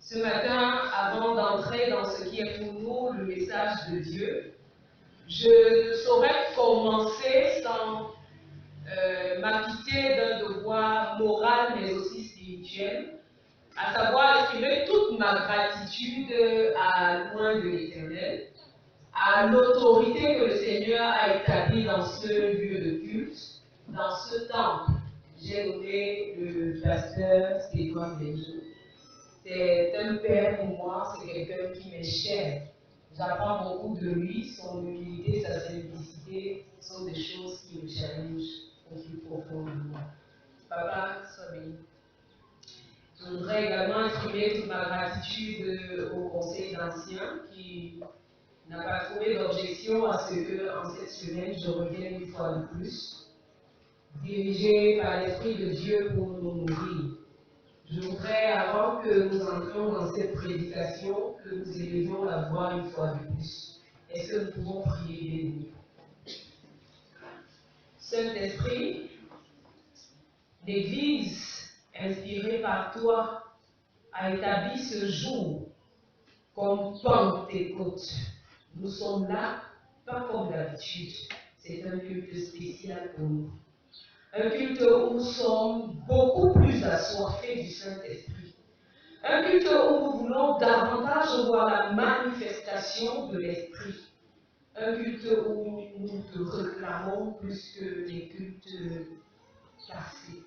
Ce matin, avant d'entrer dans ce qui est pour nous le message de Dieu, je ne saurais commencer sans m'acquitter d'un devoir moral mais aussi spirituel, à savoir exprimer toute ma gratitude à loin de l'Éternel, à l'autorité que le Seigneur a établie dans ce lieu de culte, dans ce temple. J'ai nommé le pasteur Stéphane Benjou. C'est un père pour moi, c'est quelqu'un qui m'est cher. J'apprends beaucoup de lui, son humilité, sa simplicité sont des choses qui me challengent au plus profond de moi. Papa, sois béni. Je voudrais également exprimer toute ma gratitude au conseil d'anciens qui n'a pas trouvé d'objection à ce que, en cette semaine, je revienne une fois de plus, dirigé par l'Esprit de Dieu pour nous nourrir. Je voudrais, avant que nous entrions dans cette prédication, que nous élevions la voix une fois de plus. Est-ce que nous pouvons prier de nous? Saint-Esprit, l'Église, inspirée par toi, a établi ce jour comme Pentecôte. Nous sommes là, pas comme d'habitude. C'est un culte spécial pour nous. Un culte où nous sommes beaucoup plus assoiffés du Saint-Esprit. Un culte où nous voulons davantage voir la manifestation de l'Esprit. Un culte où nous te réclamons plus que les cultes passés.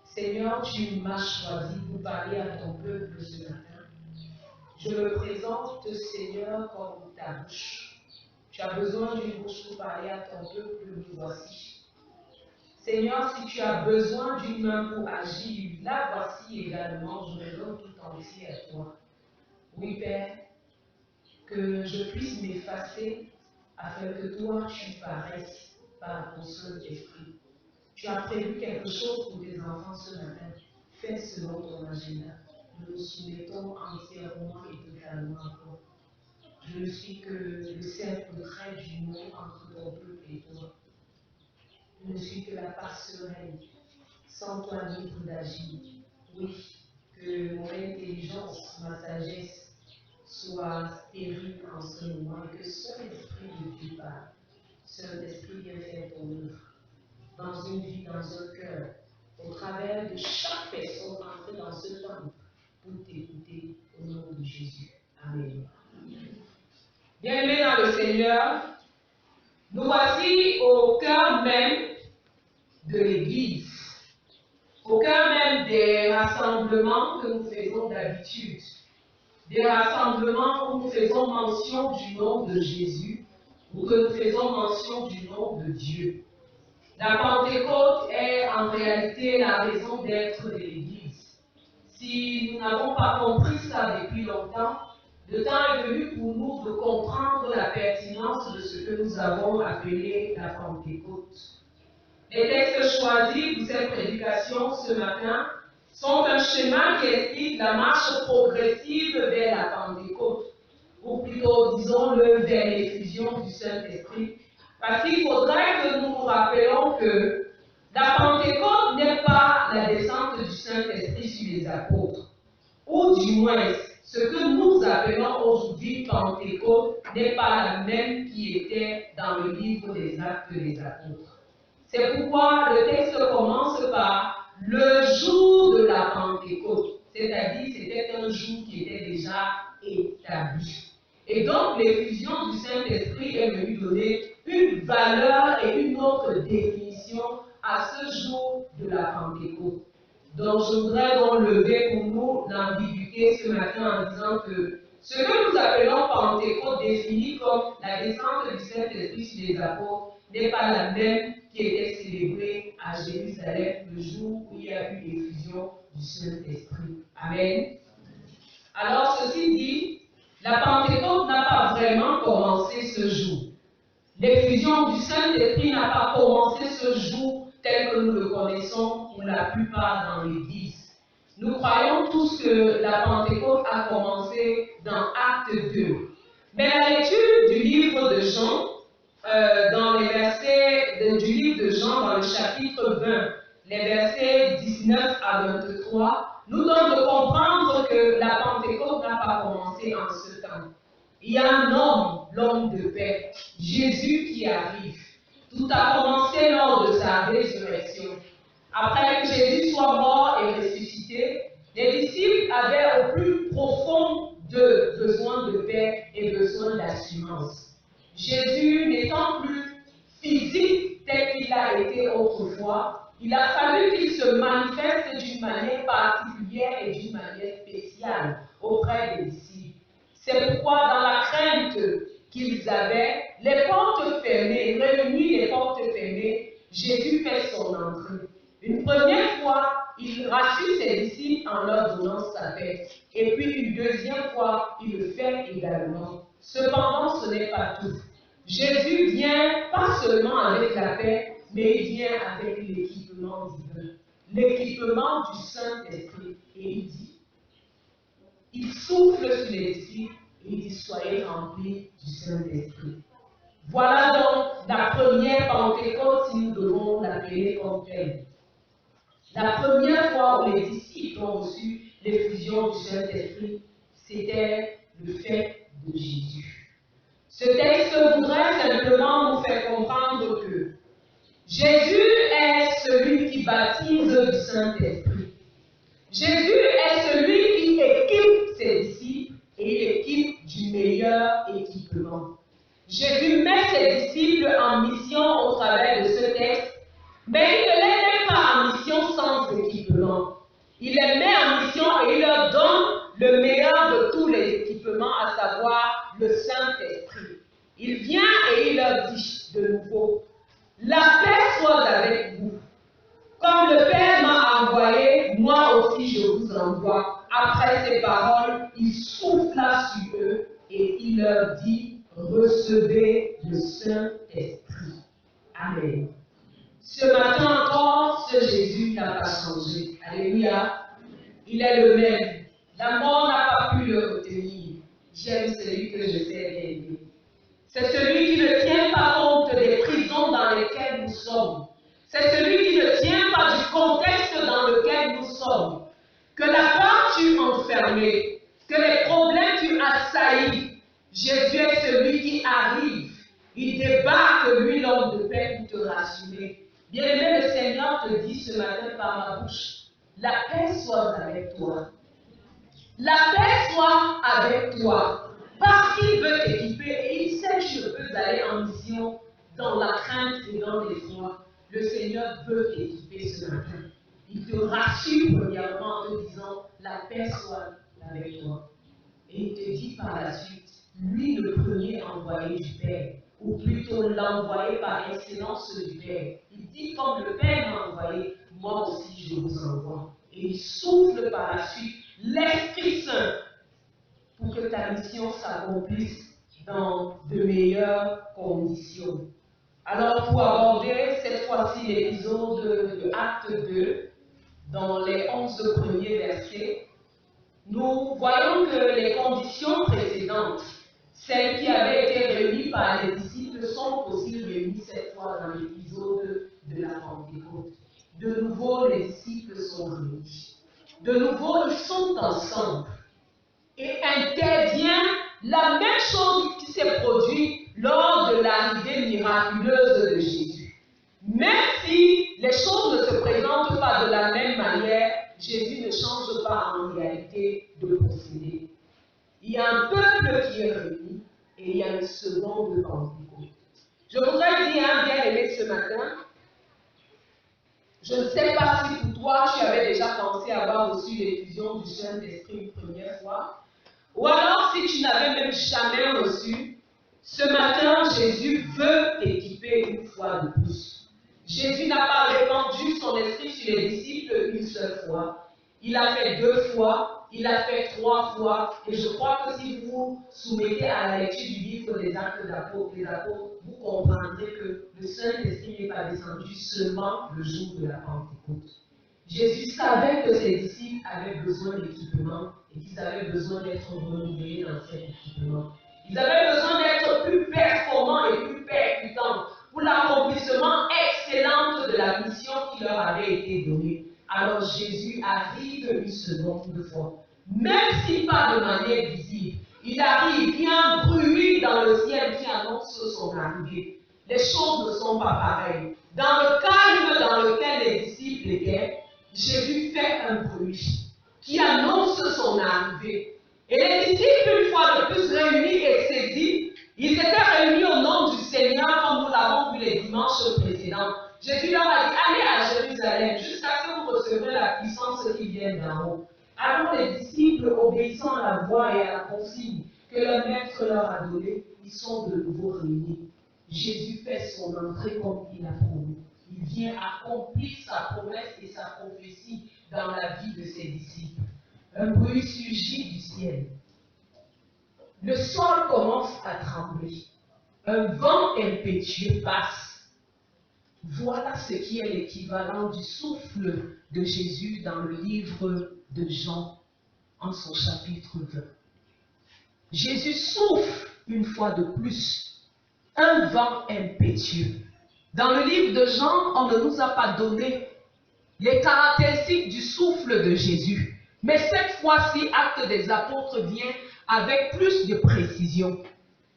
Seigneur, tu m'as choisi pour parler à ton peuple ce matin. Je me présente, Seigneur, comme ta bouche. Tu as besoin d'une bouche pour parler à ton peuple, nous voici. Seigneur, si tu as besoin d'une main pour agir, la voici également, je me donne tout entier à toi. Oui, Père, que je puisse m'effacer afin que toi, tu paraisses par ton Saint-Esprit. Tu as prévu quelque chose pour tes enfants ce matin. Fais selon ton agenda. Nous nous soumettons entièrement et totalement à toi. Je ne suis que le simple trait d'union entre ton peuple et toi. Je ne suis que la part sereine, sans toi libre d'agir. Oui, que mon intelligence, ma sagesse soit stérile en ce moment et que seul l'Esprit de Dieu parle. Seul l'Esprit vient faire ton œuvre. Dans une vie, dans un cœur, au travers de chaque personne entrée dans ce temple pour t'écouter au nom de Jésus. Amen. Bien-aimés dans le Seigneur, nous voici au cœur même de l'Église, au cœur même des rassemblements que nous faisons d'habitude, des rassemblements où nous faisons mention du nom de Jésus, où que nous faisons mention du nom de Dieu. La Pentecôte est en réalité la raison d'être de l'Église. Si nous n'avons pas compris ça depuis longtemps, le temps est venu pour nous de comprendre la pertinence de ce que nous avons appelé la Pentecôte. Les textes choisis pour cette prédication ce matin sont un schéma qui explique la marche progressive vers la Pentecôte, ou plutôt, disons-le, vers l'effusion du Saint-Esprit. Parce qu'il faudrait que nous nous rappelions que la Pentecôte n'est pas la descente du Saint-Esprit sur les apôtres. Ou du moins, ce que nous appelons aujourd'hui Pentecôte n'est pas la même qui était dans le livre des Actes des Apôtres. C'est pourquoi le texte commence par le jour de la Pentecôte. C'est-à-dire, c'était un jour qui était déjà établi. Et donc, l'effusion du Saint-Esprit est venue donner une valeur et une autre définition à ce jour de la Pentecôte. Donc, je voudrais donc lever pour nous l'ambiguïté ce matin en disant que ce que nous appelons Pentecôte défini comme la descente du Saint-Esprit sur les apôtres n'est pas la même qui était célébrée à Jérusalem le jour où il y a eu l'effusion du Saint-Esprit. Amen. Alors, ceci dit, la Pentecôte n'a pas vraiment commencé ce jour. L'effusion du Saint-Esprit n'a pas commencé ce jour tel que nous le connaissons pour la plupart dans l'Église. Nous croyons tous que la Pentecôte a commencé dans Acte 2. Mais la lecture du livre de Jean, dans les versets du livre de Jean, dans le chapitre 20, les versets 19 à 23, nous donne de comprendre que que la Pentecôte n'a pas commencé en ce temps. Il y a un homme, l'homme de paix, Jésus qui arrive. Tout a commencé lors de sa résurrection. Après que Jésus soit mort et ressuscité, les disciples avaient au plus profond besoin de paix et besoin d'assurance. Jésus n'étant plus physique tel qu'il a été autrefois, il a fallu qu'il se manifeste d'une manière particulière et d'une manière spéciale auprès des disciples. C'est pourquoi dans la crainte qu'ils avaient, les portes fermées, réunies les portes fermées, Jésus fait son entrée. Une première fois, il rassure ses disciples en leur donnant sa paix. Et puis une deuxième fois, il le fait également. Cependant, ce n'est pas tout. Jésus vient pas seulement avec la paix, mais il vient avec l'équipement divin, l'équipement du Saint-Esprit. Et il dit, il souffle sur les disciples et il dit, soyez remplis du Saint-Esprit. Voilà donc la première Pentecôte, si nous devons l'appeler comme telle. La première fois où les disciples ont reçu l'effusion du Saint-Esprit, c'était le fait de Jésus. Ce texte voudrait simplement nous faire comprendre que Jésus est celui qui baptise du Saint-Esprit. Jésus est celui qui équipe ses disciples et il équipe du meilleur équipement. Jésus met ses disciples en mission au travers de ce texte, mais il ne les met pas en mission sans équipement. Il les met en mission et il leur donne le meilleur de tous les équipements, à savoir le Saint-Esprit. Il vient et il leur dit de nouveau, la paix soit avec vous. Comme le Père m'a envoyé, moi aussi je vous envoie. Après ces paroles, il souffla sur eux et il leur dit, recevez le Saint-Esprit. Amen. Ce matin encore, ce Jésus n'a pas changé. Alléluia. Il est le même. La mort n'a pas pu le retenir. J'aime celui que je sais bien aimer. C'est celui qui ne tient pas compte des prisons dans lesquelles nous sommes. C'est celui qui ne tient pas du contexte dans lequel nous sommes. Que la peur t'eût enfermé, que les problèmes t'eût assailli. Jésus est celui qui arrive. Il débarque, lui, l'homme de paix, pour te rassurer. Bien-aimé, le Seigneur te dit ce matin par ma bouche, la paix soit avec toi. La paix soit avec toi. Parce qu'il veut t'équiper et il sait que je peux aller en mission dans la crainte et dans l'effroi. Le Seigneur veut t'équiper ce matin. Il te rassure premièrement en te disant, la paix soit avec toi. Et il te dit par la suite, lui le premier envoyé du Père, ou plutôt l'envoyé par excellence du Père. Il dit, comme le Père m'a envoyé, moi aussi je vous envoie. Et il souffle par la suite l'Esprit Saint pour que ta mission s'accomplisse dans de meilleures conditions. Alors pour aborder cette fois-ci l'épisode de Acte 2, dans les 11 premiers versets, nous voyons que les conditions précédentes, celles qui avaient été réunies par les disciples, sont aussi réunies cette fois dans l'épisode de la Pentecôte. De nouveau, les disciples sont réunis. De nouveau, ils sont ensemble. Et intervient la même chose qui s'est produite lors de l'arrivée miraculeuse de Jésus. Même si les choses ne se présentent pas de la même manière, Jésus ne change pas en réalité de procédé. Il y a un peuple qui est réuni et il y a une seconde Pentecôte. Je voudrais dire, bien-aimé, ce matin, je ne sais pas si pour toi, tu avais déjà pensé avoir reçu l'effusion du Saint-Esprit une première fois, ou alors si tu n'avais même jamais reçu, ce matin, Jésus veut t'équiper une fois de plus. Jésus n'a pas répandu son esprit sur les disciples une seule fois. Il a fait 2 fois, il a fait 3 fois, et je crois que si vous soumettez à la lecture du livre des Actes des Apôtres, vous comprendrez que le Saint-Esprit n'est pas descendu seulement le jour de la Pentecôte. Jésus savait que ses disciples avaient besoin d'équipement et qu'ils avaient besoin d'être renouvelés dans cet équipement. Ils avaient besoin d'être plus performants et plus percutants pour l'accomplissement excellent de la mission qui leur avait été donnée. Alors Jésus arrive une seconde fois. même si pas de manière visible. Il arrive, il y a un bruit dans le ciel qui annonce son arrivée. Les choses ne sont pas pareilles. Dans le calme dans lequel les disciples étaient, Jésus fait un bruit qui annonce son arrivée. Et les disciples, une fois de plus réunis et saisis, ils étaient réunis au nom du Seigneur, comme nous l'avons vu les dimanches précédents. Jésus leur a dit, allez à Jérusalem, jusqu'à ce que vous recevrez la puissance qui vient d'en haut. Alors les disciples, obéissant à la voix et à la consigne que leur maître leur a donnée, ils sont de nouveau réunis. Jésus fait son entrée comme il a promis. Il vient accomplir sa promesse et sa prophétie dans la vie de ses disciples. Un bruit surgit du ciel. Le sol commence à trembler. Un vent impétueux passe. Voilà ce qui est l'équivalent du souffle de Jésus dans le livre de Jean, en son chapitre 20. Jésus souffle une fois de plus. Un vent impétueux. Dans le livre de Jean, on ne nous a pas donné les caractéristiques du souffle de Jésus. Mais cette fois-ci, Actes des Apôtres vient avec plus de précision.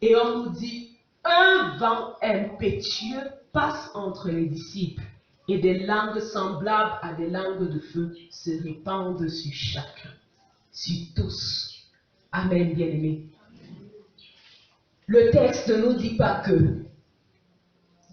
Et on nous dit, un vent impétueux passe entre les disciples et des langues semblables à des langues de feu se répandent sur chacun, sur tous. Amen, bien-aimés. Le texte ne nous dit pas que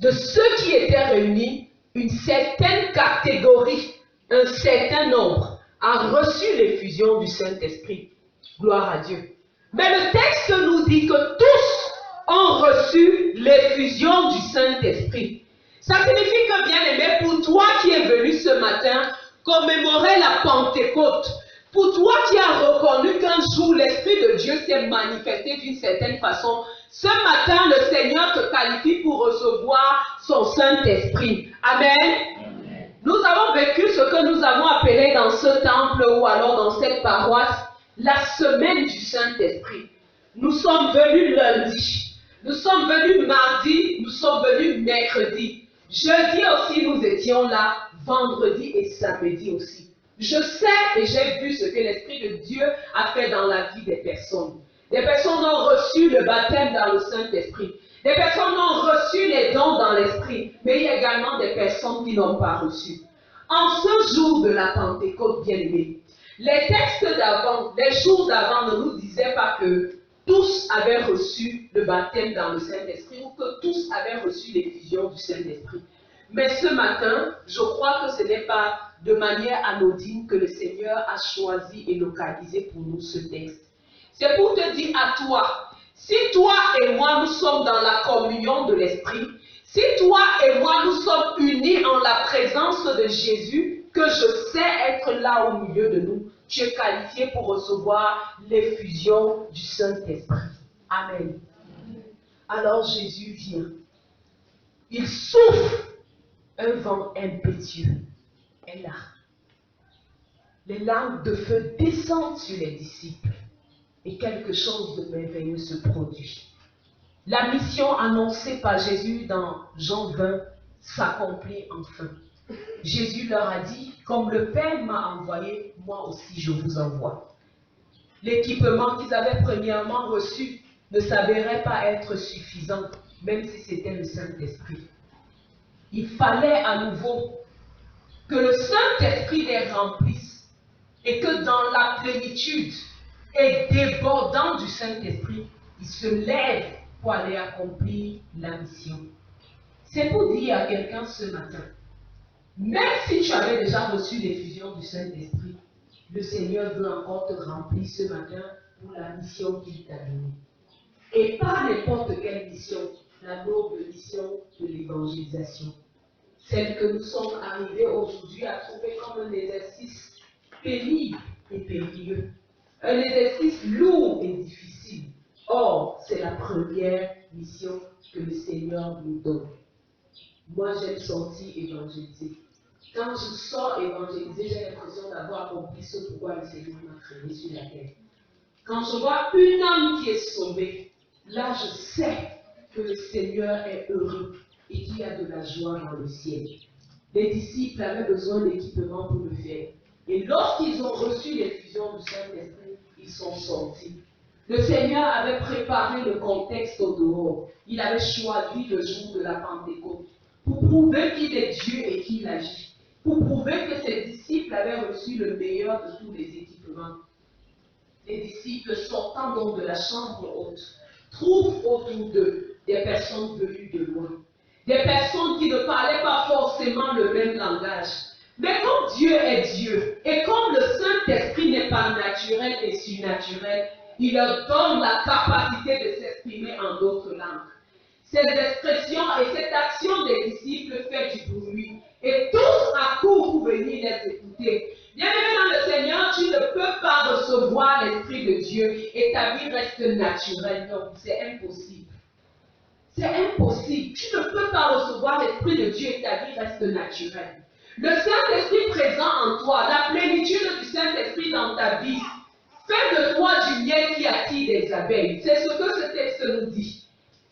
de ceux qui étaient réunis, une certaine catégorie, un certain nombre, a reçu l'effusion du Saint-Esprit. Gloire à Dieu. Mais le texte nous dit que tous ont reçu l'effusion du Saint-Esprit. Ça signifie que, bien-aimé, pour toi qui es venu ce matin commémorer la Pentecôte, pour toi qui as reconnu qu'un jour l'Esprit de Dieu s'est manifesté d'une certaine façon, ce matin, le Seigneur te qualifie pour recevoir son Saint-Esprit. Amen. Nous avons vécu ce que nous avons appelé dans ce temple ou alors dans cette paroisse la semaine du Saint-Esprit. Nous sommes venus lundi, nous sommes venus mardi, nous sommes venus mercredi. Jeudi aussi nous étions là, vendredi et samedi aussi. Je sais et j'ai vu ce que l'Esprit de Dieu a fait dans la vie des personnes. Des personnes ont reçu le baptême dans le Saint-Esprit. Des personnes ont reçu les dons dans l'Esprit, mais il y a également des personnes qui n'ont pas reçu. En ce jour de la Pentecôte, bien-aimés, les textes d'avant, les jours d'avant ne nous disaient pas que tous avaient reçu le baptême dans le Saint-Esprit ou que tous avaient reçu l'effusion du Saint-Esprit. Mais ce matin, je crois que ce n'est pas de manière anodine que le Seigneur a choisi et localisé pour nous ce texte. C'est pour te dire à toi, si toi et moi nous sommes dans la communion de l'Esprit, si toi et moi nous sommes unis en la présence de Jésus, que je sais être là au milieu de nous, tu es qualifié pour recevoir l'effusion du Saint-Esprit. Amen. Alors Jésus vient. Il souffle, un vent impétueux est là. Les langues de feu descendent sur les disciples et quelque chose de merveilleux se produit. La mission annoncée par Jésus dans Jean 20 s'accomplit enfin. Jésus leur a dit, comme le Père m'a envoyé, moi aussi je vous envoie. L'équipement qu'ils avaient premièrement reçu ne s'avérait pas être suffisant, même si c'était le Saint-Esprit. Il fallait à nouveau que le Saint-Esprit les remplisse et que dans la plénitude et débordant du Saint-Esprit, ils se lèvent pour aller accomplir la mission. C'est pour dire à quelqu'un ce matin, même si tu avais déjà reçu l'effusion du Saint-Esprit, le Seigneur veut encore te remplir ce matin pour la mission qu'il t'a donnée. Et pas n'importe quelle mission, la noble mission de l'évangélisation. Celle que nous sommes arrivés aujourd'hui à trouver comme un exercice pénible et périlleux. Un exercice lourd et difficile. Or, c'est la première mission que le Seigneur nous donne. Moi, j'aime sortir évangéliser. Quand je sors évangéliser, j'ai l'impression d'avoir accompli ce pourquoi le Seigneur m'a créé sur la terre. Quand je vois une âme qui est sauvée, là, je sais que le Seigneur est heureux et qu'il y a de la joie dans le ciel. Les disciples avaient besoin d'équipement pour le faire. Et lorsqu'ils ont reçu l'effusion du Saint-Esprit, ils sont sortis. Le Seigneur avait préparé le contexte au dehors. Il avait choisi le jour de la Pentecôte pour prouver qu'il est Dieu et qu'il agit. Pour prouver que ses disciples avaient reçu le meilleur de tous les équipements. Les disciples sortant donc de la chambre haute trouvent autour d'eux des personnes venues de loin. Des personnes qui ne parlaient pas forcément le même langage. Mais comme Dieu est Dieu, et comme le Saint-Esprit n'est pas naturel et surnaturel, il leur donne la capacité de s'exprimer en d'autres langues. Ces expressions et cette action des disciples fait du bruit, et tous accourent pour venir les écouter. Bien-aimé dans le Seigneur, tu ne peux pas recevoir l'Esprit de Dieu et ta vie reste naturelle. Non, c'est impossible. C'est impossible. Tu ne peux pas recevoir l'Esprit de Dieu et ta vie reste naturelle. Le Saint-Esprit présent en toi, la plénitude du Saint-Esprit dans ta vie, fait de toi du miel qui attire des abeilles. C'est ce que ce texte nous dit.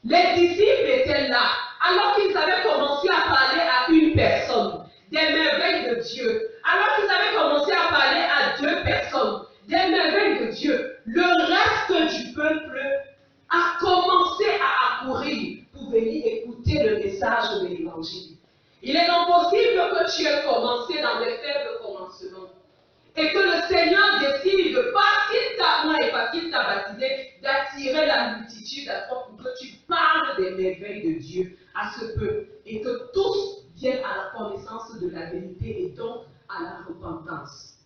Les disciples étaient là, alors qu'ils avaient commencé à parler à une personne, des merveilles de Dieu. Alors qu'ils avaient commencé à parler à 2 personnes, des merveilles de Dieu. Le reste du peuple a commencé à accourir pour venir écouter le message de l'Évangile. Il est donc possible que tu aies commencé dans des faibles commencements et que le Seigneur décide, parce qu'il t'a oint et parce qu'il t'a baptisé, d'attirer la multitude à toi pour que tu parles des merveilles de Dieu à ce peuple et que tous viennent à la connaissance de la vérité et donc à la repentance.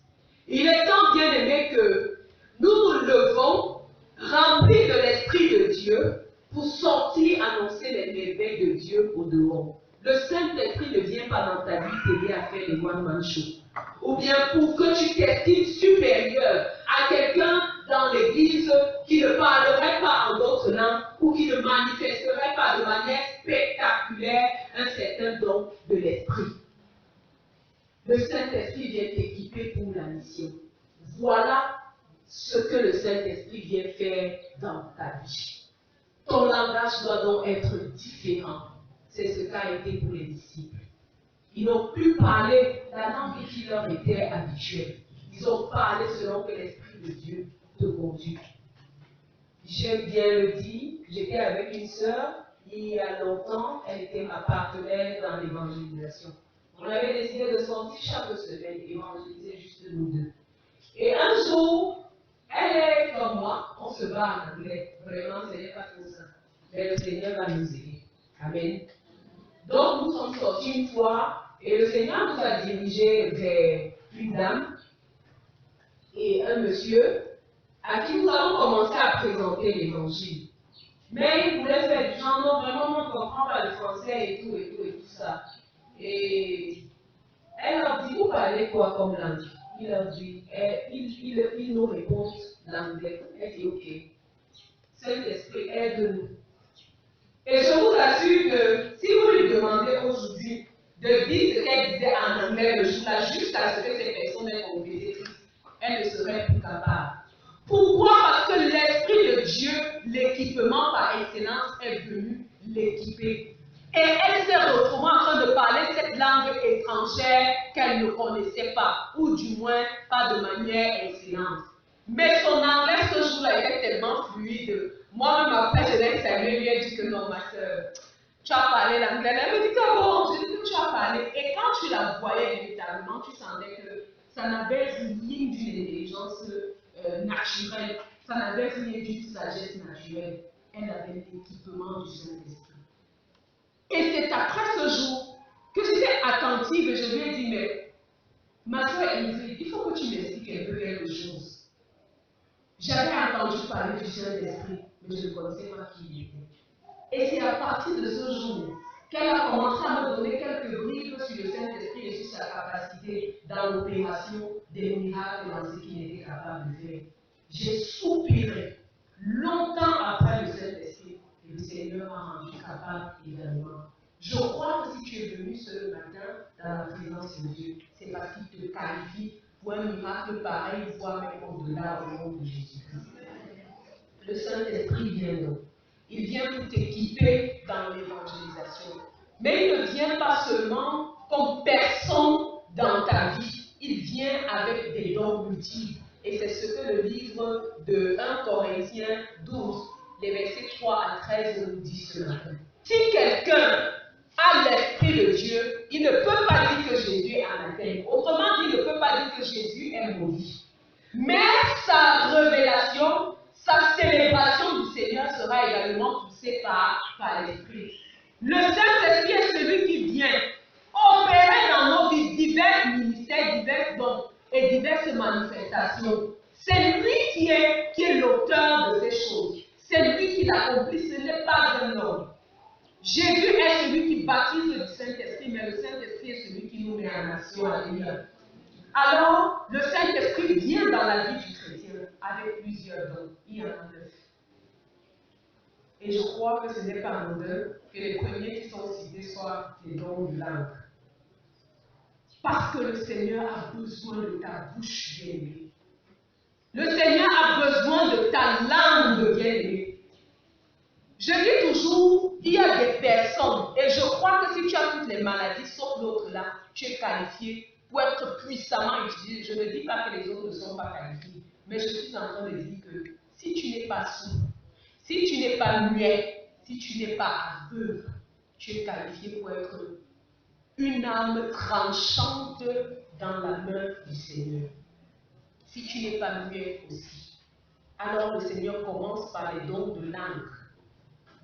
Il est temps, bien aimé, que nous nous levons remplis de l'Esprit de Dieu pour sortir annoncer les merveilles de Dieu au dehors. Le Saint-Esprit ne vient pas dans ta vie t'aider à faire les one-man shows. Ou bien pour que tu t'estimes supérieur à quelqu'un dans l'église qui ne parlerait pas en d'autres langues ou qui ne manifesterait pas de manière spectaculaire un certain don de l'Esprit. Le Saint-Esprit vient t'équiper pour la mission. Voilà ce que le Saint-Esprit vient faire dans ta vie. Ton langage doit donc être différent. C'est ce qu'a été pour les disciples. Ils n'ont plus parlé la langue qui leur était habituelle. Ils ont parlé selon que l'Esprit de Dieu te conduit. J'aime bien le dire, j'étais avec une sœur, il y a longtemps, elle était ma partenaire dans l'évangélisation. On avait décidé de sortir chaque semaine, évangéliser juste nous deux. Et un jour, elle est comme moi, on se bat en anglais. Vraiment, ce n'est pas tout ça. Mais le Seigneur va nous aider. Amen. Donc, nous sommes sortis une fois et le Seigneur nous a dirigés vers une dame et un monsieur à qui nous avons commencé à présenter l'évangile. Mais il voulait faire du genre, non, vraiment, on ne comprend pas le français et tout ça. Et elle leur dit, vous parlez quoi comme langue? Il leur dit, il nous répond l'anglais. Elle dit, ok. Saint-Esprit, aide-nous. Et je vous assure que si vous lui demandez aujourd'hui de dire ce qu'elle disait en anglais le jour-là, jusqu'à ce que ces personnes aient compris, elle ne serait plus capable. Pourquoi? Parce que l'Esprit de Dieu, l'équipement par excellence, est venu l'équiper. Et elle s'est retrouvée en train de parler cette langue étrangère qu'elle ne connaissait pas, ou du moins pas de manière excellente. Mais son anglais ce jour-là était tellement fluide. Moi-même, après, je l'ai salué, lui ai dit que non, ma soeur, tu as parlé l'anglais. Elle me dit que bon, je dis que tu as parlé. Et quand tu la voyais véritablement, tu sentais que ça n'avait rien d'une intelligence naturelle, ça n'avait rien d'une sagesse naturelle. Elle avait l'équipement du Saint-Esprit. Et c'est après ce jour que j'étais attentive et je lui ai dit, mais ma soeur Ingrid, il faut que tu m'expliques un peu quelque chose. J'avais entendu parler du Saint-Esprit, mais je ne connaissais pas qui il était. Et c'est à partir de ce jour qu'elle a commencé à me donner quelques bribes sur le Saint-Esprit et sur sa capacité dans l'opération des miracles dans ce qu'il était capable de faire. J'ai soupiré longtemps après le Saint-Esprit et le Seigneur m'a rendu capable également. Je crois que si tu es venu ce matin dans la présence de Dieu, c'est parce qu'il te qualifie pour un miracle pareil, voire même au-delà au nom de Jésus-Christ. Le Saint-Esprit vient donc. Il vient pour t'équiper dans l'évangélisation. Mais il ne vient pas seulement comme personne dans ta vie. Il vient avec des dons multiples. Et c'est ce que le livre de 1 Corinthiens 12, les versets 3 à 13 nous dit ce matin. Si quelqu'un a l'Esprit de Dieu, il ne peut pas dire que Jésus est anathème. Autrement dit, il ne peut pas dire que Jésus est maudit. Mais sa révélation, sa célébration du Seigneur sera également poussée par l'Esprit. Le Saint-Esprit est celui qui vient opérer dans nos vies divers ministères, divers dons et diverses manifestations. C'est lui qui est l'auteur de ces choses. C'est lui qui l'accomplit, ce n'est pas un homme. Jésus est celui qui baptise du Saint-Esprit, mais le Saint-Esprit est celui qui nous met en action. Alléluia. Alors, le Saint-Esprit vient dans la vie du chrétien avec plusieurs dons. Il y en a 9. Et je crois que ce n'est pas anodin que les premiers qui sont cités soient les dons de langue. Parce que le Seigneur a besoin de ta bouche bien-aimée. Le Seigneur a besoin de ta langue bien-aimée. Je dis toujours, il y a des personnes, et je crois que si tu as toutes les maladies, sauf l'autre là, tu es qualifié pour être puissamment utilisé. Je ne dis pas que les autres ne sont pas qualifiés, mais je suis en train de dire que si tu n'es pas sourd, si tu n'es pas muet, si tu n'es pas aveugle, tu es qualifié pour être une âme tranchante dans la main du Seigneur. Si tu n'es pas muet aussi, alors le Seigneur commence par les dons de langue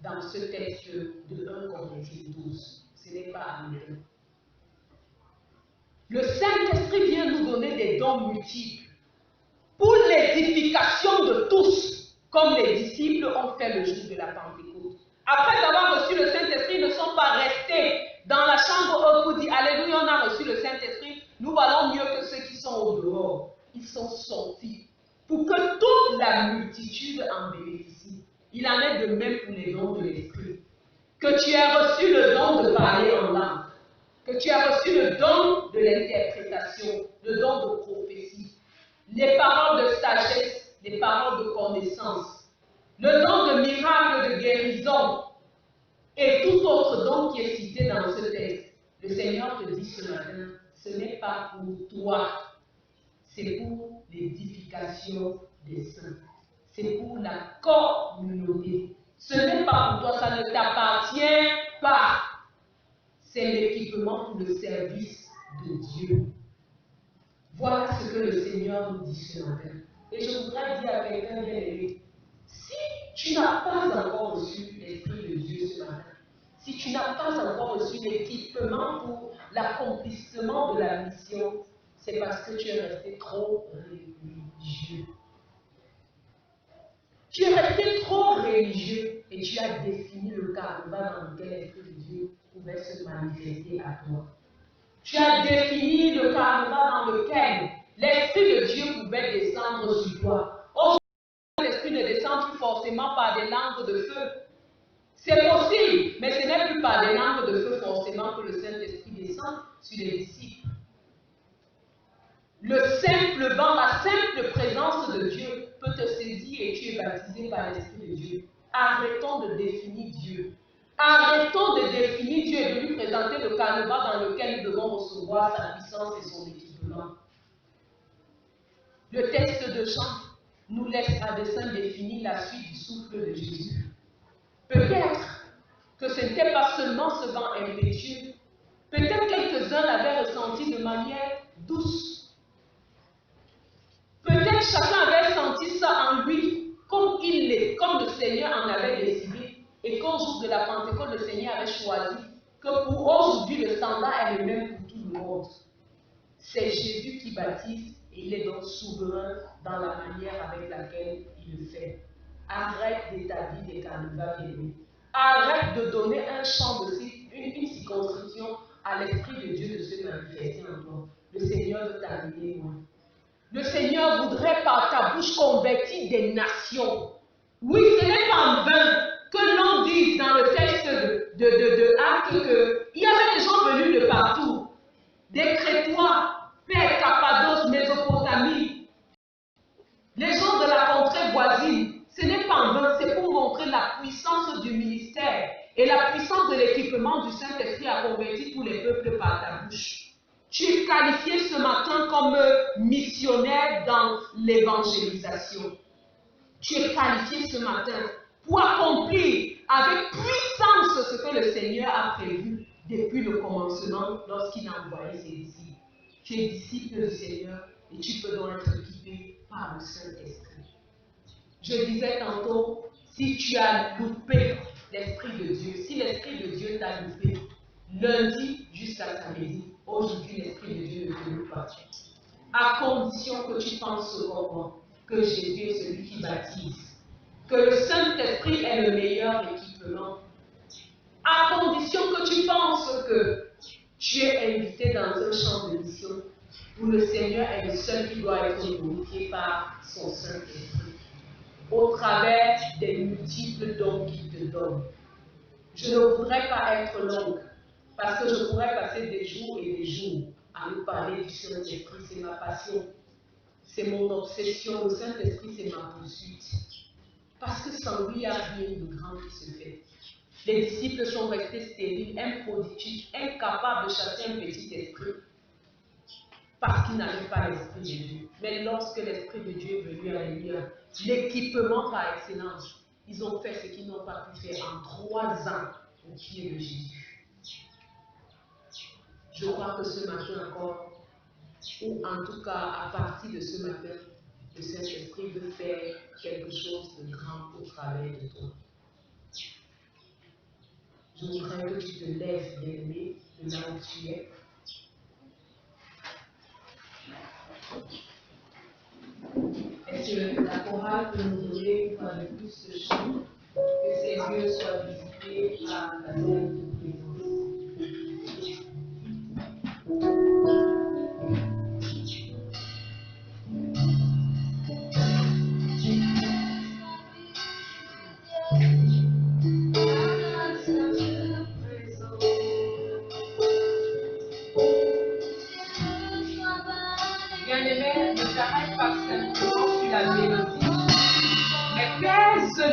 dans ce texte de 1 Corinthiens 12. Ce n'est pas anodin. Le Saint-Esprit vient nous donner des dons multiples pour l'édification de tous, comme les disciples ont fait le jour de la Pentecôte. Après avoir reçu le Saint-Esprit, ils ne sont pas restés dans la chambre haute pour dire « Alléluia, on a reçu le Saint-Esprit, nous valons mieux que ceux qui sont au dehors. » Ils sont sortis pour que toute la multitude en bénéficie. Il en est de même pour les dons de l'Esprit. Que tu aies reçu le don de parler en langue, que tu aies reçu le don de l'interprétation, le don de prophétie, les paroles de sagesse, les paroles de connaissance, le don de miracle, de guérison, et tout autre don qui est cité dans ce texte. Le Seigneur te dit ce matin, ce n'est pas pour toi, c'est pour l'édification des saints. C'est pour la communauté. Ce n'est pas pour toi, ça ne t'appartient pas. C'est l'équipement pour le service de Dieu. Voilà ce que le Seigneur nous dit ce matin. Et je voudrais dire à quelqu'un bien aimé, si tu n'as pas encore reçu l'Esprit de Dieu ce matin, si tu n'as pas encore reçu l'équipement pour l'accomplissement de la mission, c'est parce que tu es resté trop religieux. Tu es resté trop religieux et tu as défini le carnaval dans lequel l'Esprit de Dieu pouvait se manifester à toi. Tu as défini le carnaval dans lequel l'Esprit de Dieu pouvait descendre sur toi. Aujourd'hui, l'Esprit ne descend plus forcément par des langues de feu. C'est possible, mais ce n'est plus par des langues de feu forcément que le Saint-Esprit descend sur les disciples. Le simple vent, la simple présence de Dieu peut te saisir et tu es baptisé par l'Esprit de Dieu. Arrêtons de définir Dieu. Arrêtons de définir Dieu et de lui présenter le carnaval dans lequel nous devons recevoir sa puissance et son équipement. Le texte de Jean nous laisse à dessein définir la suite du souffle de Jésus. Peut-être que ce n'était pas seulement ce vent impétueux. Peut-être quelques-uns l'avaient ressenti de manière douce. Peut-être chacun avait senti ça en lui, comme le Seigneur en avait décidé, et qu'au jour de la Pentecôte, le Seigneur avait choisi que pour aujourd'hui, le standard est le même pour tout le monde. C'est Jésus qui baptise, et il est donc souverain dans la manière avec laquelle il le fait. Arrête d'établir des carnivals bien-aimés. Arrête de donner un champ de une circonscription à l'Esprit de Dieu de se manifester en toi. Le Seigneur veut t'amener loin. Le Seigneur voudrait par ta bouche convertir des nations. Oui, ce n'est pas en vain que l'on dit dans le texte de Actes qu'il y avait des gens venus de partout. Des Crétois, Père, Cappadoce, Mésopotamie. Les gens de la contrée voisine. Ce n'est pas en vain, c'est pour montrer la puissance du ministère et la puissance de l'équipement du Saint-Esprit à convertir tous les peuples par ta bouche. Tu es qualifié ce matin comme missionnaire dans l'évangélisation. Tu es qualifié ce matin pour accomplir avec puissance ce que le Seigneur a prévu depuis le commencement lorsqu'il a envoyé ses disciples. Tu es disciple du Seigneur et tu peux donc être équipé par le Saint-Esprit. Je disais tantôt, si tu as loupé l'Esprit de Dieu, si l'Esprit de Dieu t'a loupé, lundi jusqu'à samedi, aujourd'hui l'Esprit de Dieu ne te loupe pas. À condition que tu penses comme moi, que Jésus est celui qui baptise, que le Saint-Esprit est le meilleur équipement. À condition que tu penses que tu es invité dans un champ de mission où le Seigneur est le seul qui doit être glorifié par son Saint-Esprit, au travers des multiples dons qu'il te donne. Je ne voudrais pas être longue, parce que je pourrais passer des jours et des jours à nous parler du Saint-Esprit. C'est ma passion, c'est mon obsession. Le Saint-Esprit, c'est ma poursuite. Parce que sans lui, il n'y a rien de grand qui se fait. Les disciples sont restés stériles, improductifs, incapables de chasser un petit esprit, parce qu'ils n'avaient pas l'Esprit de Dieu. Mais lorsque l'Esprit de Dieu est venu, alléluia, l'équipement par excellence, ils ont fait ce qu'ils n'ont pas pu faire en 3 ans au pied de Jésus. Je crois que ce matin encore, ou en tout cas à partir de ce matin, le Saint-Esprit veut faire quelque chose de grand au travers de toi. Je voudrais que tu te lèves, bien-aimé, de là où tu es. Est-ce que la chorale peut nous donner une fois de plus ce chant, que ces lieux soient visités par la sainte présence.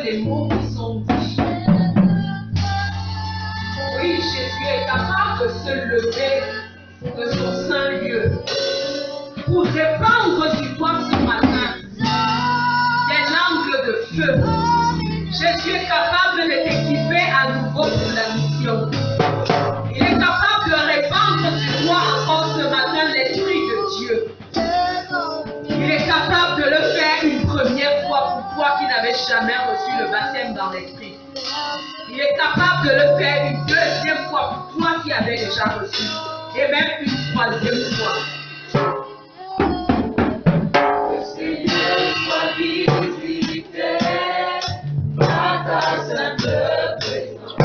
Les mots qui sont dits. Oui, Jésus est capable de se lever de son saint lieu pour répandre sur toi ce matin des langues de feu. Jésus est capable de t'équiper à nouveau pour la mission. Il est capable de répandre sur toi encore ce matin l'Esprit de Dieu. Il est capable de le faire une première fois pour toi qui n'avais jamais reçu le baptême dans l'Esprit. Il est capable de le faire une deuxième fois pour toi qui avais déjà reçu. Et même une troisième fois. Que Seigneur soit visité par ta sainte présence.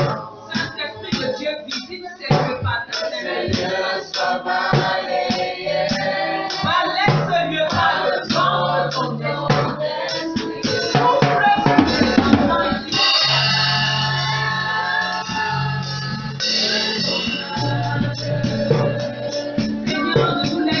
Saint-Esprit de Dieu visite ces lieux par ta sainte présence. Seigneur soit balayé. Balaie ce lieu par le vent de ton esprit. Seigneur, ne nous laisse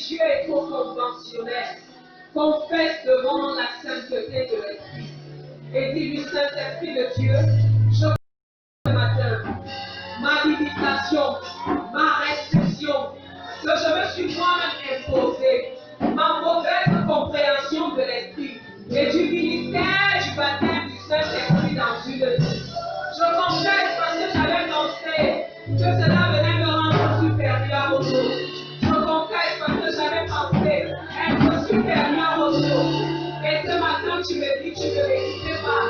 Dieu est trop conventionnel. Confesse devant la sainteté de l'Esprit. Et dis-lui, Saint-Esprit de Dieu, je ce matin, ma limitation, ma restriction, que je me suis moi-même imposée, ma mauvaise compréhension de l'Esprit et du ministère du baptême du Saint-Esprit dans une vie. Je confesse parce que j'avais pensé que cela venait me rendre supérieur aux autres. Je confesse parce que j'avais pensé être supérieur aux autres. Et ce matin, tu me dis, tu ne m'écoutes pas.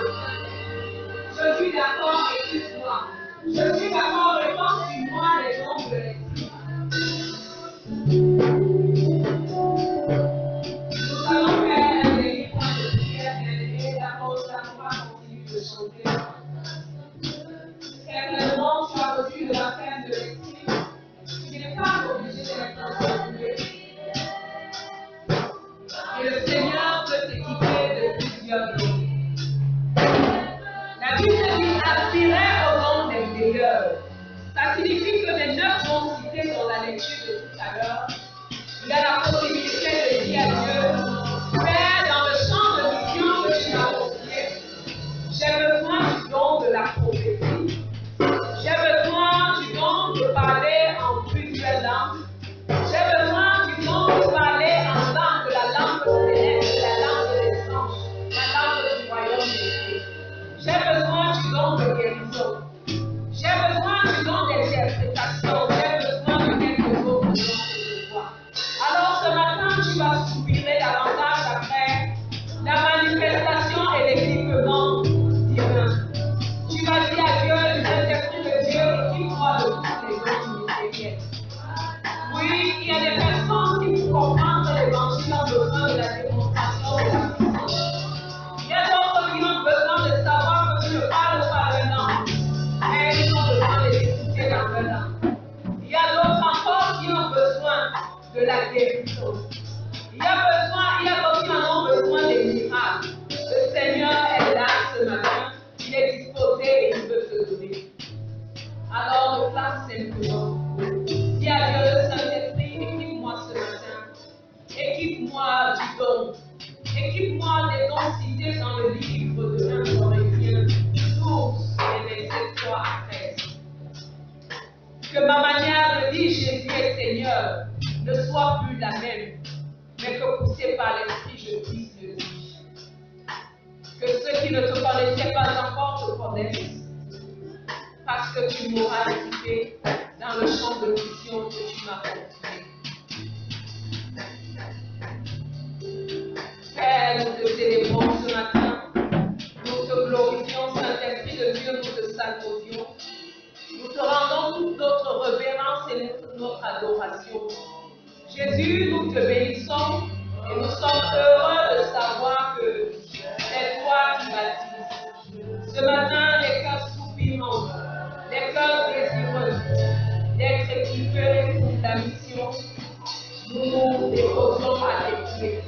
Je suis d'accord, écoute-moi. Je suis d'accord, réponds sur moi les dons de l'Esprit. Nous allons faire un dernier point de prière, bien-aimé. D'abord, nous allons pas continuer de chanter. Certainement, tu as reçu de la peine de l'Esprit. Tu n'es pas obligé d'être enseigné. Et le Seigneur peut t'équiper de plusieurs dons. La Bible dit aspirer au don des meilleurs. Ça signifie que les 9 dons cités dans la lecture de tout à l'heure, il a la possibilité de dire à Dieu, Père, dans le champ de mission que tu m'as confié, j'ai besoin du don de la prophétie. J'ai besoin du don de parler en plusieurs langues. J'ai besoin du don de parler en langue, la langue céleste, la langue des anges, la langue du royaume des cieux. J'ai besoin du don de guérison. J'ai besoin du don d'interprétation. J'ai besoin de quelques autres dons que je vois. Alors ce matin, tu vas soupirer davantage après la manifestation et l'équipement divin. Tu vas dire à Dieu, Saint-Esprit de Dieu, équipe-moi de tous les dons ministériels. Oui, il y a des personnes qui, pour comprendre l'évangile, ont besoin de la démonstration de la puissance. Il y a d'autres qui ont besoin de savoir que tu ne parles pas leur langue, mais ils ont besoin de l'écouter dans leur langue. Il y a d'autres encore qui ont besoin de la guérison. Il y a d'autres qui en ont besoin des miracles. Le Seigneur est là ce matin, il est disposé et il veut te donner. Alors, ne place simplement. Dis à Dieu, Saint-Esprit, équipe-moi ce matin. Équipe-moi du don. Équipe-moi des dons cités dans le livre de 1 Corinthiens 12 et versets 3 à 13. Que ma manière de dire Jésus est Seigneur ne soit plus la même, mais que poussé par l'Esprit, je puisse le dire. Que ceux qui ne te connaissaient pas encore te connaissent, parce que tu m'auras équipé dans le champ de mission que tu m'as confié. Père, nous te célébrons ce matin, nous te glorifions, Saint-Esprit de Dieu, nous te salmodions. Nous te rendons toute notre révérence et notre adoration. Jésus, nous te bénissons et nous sommes heureux de savoir que c'est toi qui baptises. Ce matin, les cœurs soupirants, les cœurs désireux d'être équipés pour ta mission, nous nous déposons à tes pieds.